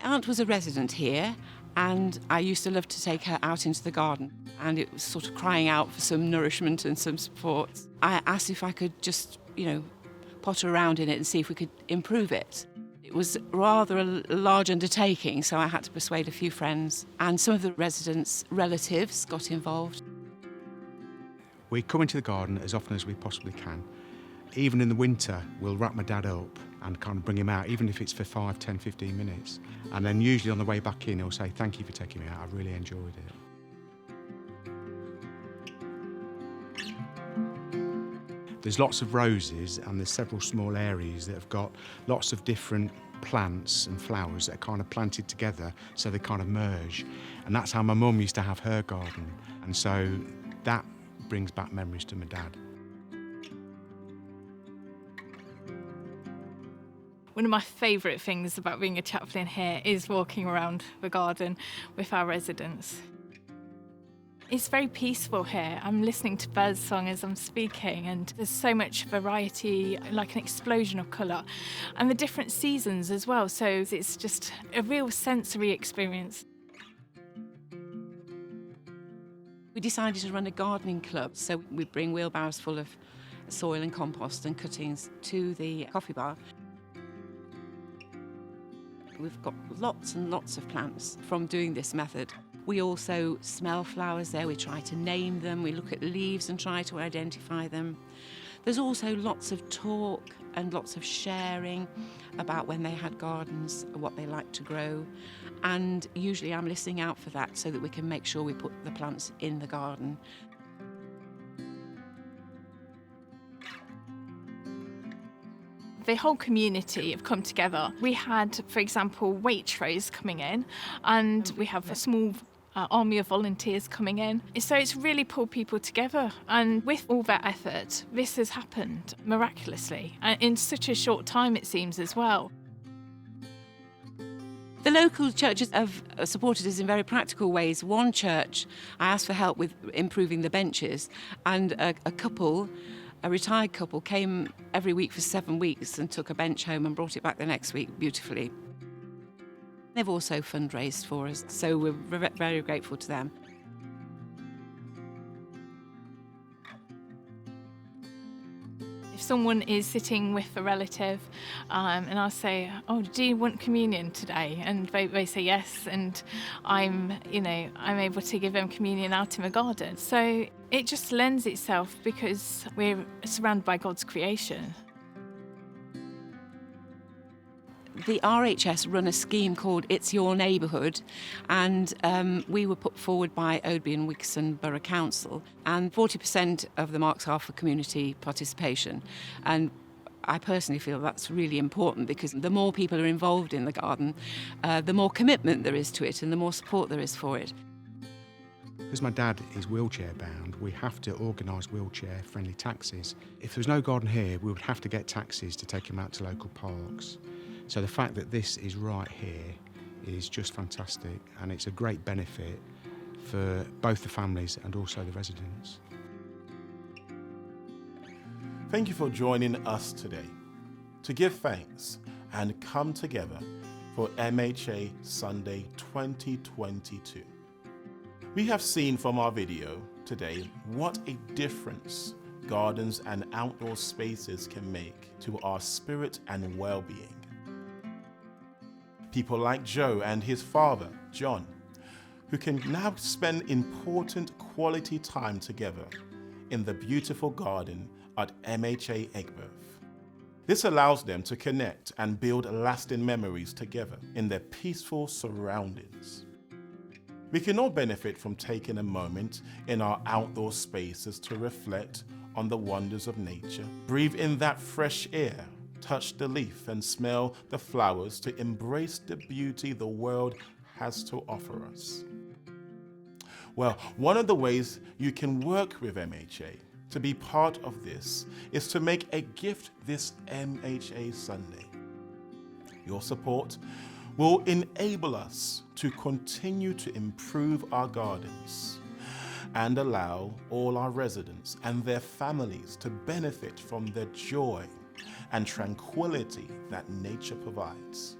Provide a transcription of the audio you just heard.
aunt was a resident here, and I used to love to take her out into the garden, and it was sort of crying out for some nourishment and some support. I asked if I could just, potter around in it and see if we could improve it. It was rather a large undertaking, so I had to persuade a few friends, and some of the residents' relatives got involved. We come into the garden as often as we possibly can. Even in the winter, we'll wrap my dad up and kind of bring him out, even if it's for 5, 10, 15 minutes. And then usually on the way back in, he'll say, "Thank you for taking me out, I really enjoyed it." There's lots of roses, and there's several small areas that have got lots of different plants and flowers that are kind of planted together, so they kind of merge. And that's how my mum used to have her garden. And so that brings back memories to my dad. One of my favourite things about being a chaplain here is walking around the garden with our residents. It's very peaceful here. I'm listening to birdsong as I'm speaking, and there's so much variety, like an explosion of colour, and the different seasons as well, so it's just a real sensory experience. We decided to run a gardening club, so we bring wheelbarrows full of soil and compost and cuttings to the coffee bar. We've got lots and lots of plants from doing this method. We also smell flowers there, we try to name them, we look at leaves and try to identify them. There's also lots of talk and lots of sharing about when they had gardens, what they like to grow. And usually I'm listening out for that so that we can make sure we put the plants in the garden. The whole community have come together. We had, for example, Waitrose coming in, and we have a small army of volunteers coming in. So it's really pulled people together, and with all that effort, this has happened miraculously, and in such a short time it seems as well. The local churches have supported us in very practical ways. One church, I asked for help with improving the benches, and a retired couple, came every week for 7 weeks and took a bench home and brought it back the next week beautifully. They've also fundraised for us, so we're very grateful to them. If someone is sitting with a relative and I'll say, "Oh, do you want communion today?" And they say yes, and I'm able to give them communion out in the garden. So it just lends itself because we're surrounded by God's creation. The RHS run a scheme called It's Your Neighbourhood, and we were put forward by Oadby and Wixon Borough Council, and 40% of the marks are for community participation. And I personally feel that's really important, because the more people are involved in the garden, the more commitment there is to it and the more support there is for it. Because my dad is wheelchair bound, we have to organise wheelchair friendly taxis. If there was no garden here, we would have to get taxis to take him out to local parks. So the fact that this is right here is just fantastic, and it's a great benefit for both the families and also the residents. Thank you for joining us today to give thanks and come together for MHA Sunday 2022. We have seen from our video today what a difference gardens and outdoor spaces can make to our spirit and well-being. People like Joe and his father, John, who can now spend important quality time together in the beautiful garden at MHA Aigburth. This allows them to connect and build lasting memories together in their peaceful surroundings. We can all benefit from taking a moment in our outdoor spaces to reflect on the wonders of nature, breathe in that fresh air, touch the leaf and smell the flowers to embrace the beauty the world has to offer us. Well, one of the ways you can work with MHA to be part of this is to make a gift this MHA Sunday. Your support will enable us to continue to improve our gardens and allow all our residents and their families to benefit from the joy and tranquility that nature provides.